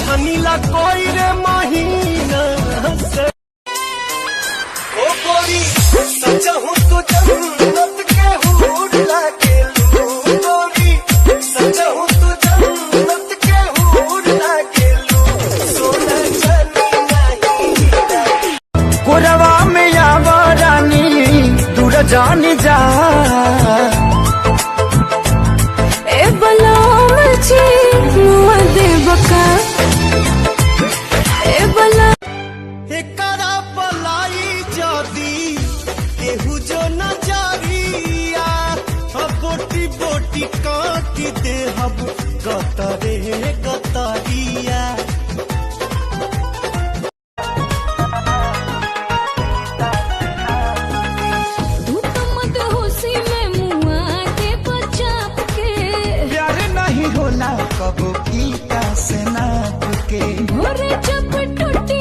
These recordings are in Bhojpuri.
छनीला कोई रे महीना से ओ गोरी सजहूं तो जन्नत के हूर लागे लू गोरी सजहूं तो जन्नत के हूर लागे लू सोना चली नहीं कोरवा में आवा रानी दूर जानी जा ए बलाम जी मुआ दे बका ए बला एकरा पलाई जदी केहू जो नजरिया बोटी बोटी काटी दे हब गतरे गतरिया तू तो मत होशी में मुआ दे बचाप के प्यार नहीं होला कबो कीटा से नाप के भोरे जब टूटी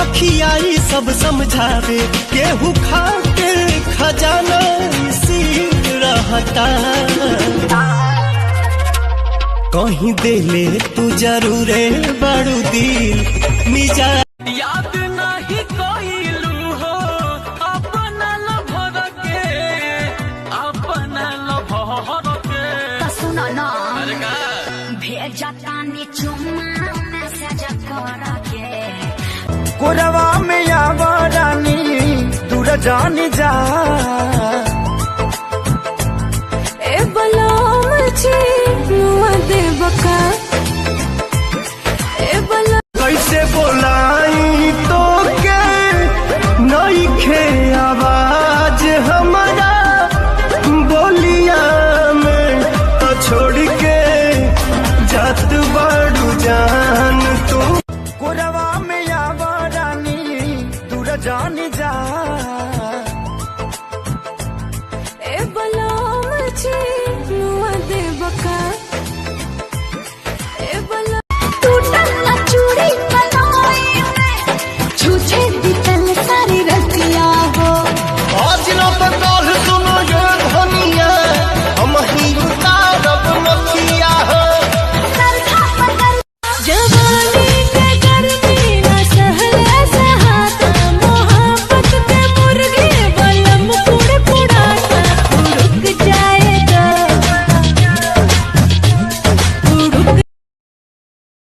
अखियाई सब समझावे केहू खाके खजाना इसी रहता कहीं देले तू जरूरे बड़ू दिल मिजा याद नहीं कोइलू हो अपना लभर के सुनो ना भेजा तानी चुम्मा मैसेज कर के कोरवा में आवा रानी दूर जानी जा ए बलाम जी मुआ दे बका ए बला कैसे बोलाई तो के नहीं खे आवाज हमारा बोलिया में तो छोड़ के जात बड़ू जान तू कोरवा में आवा रानी दूर जानी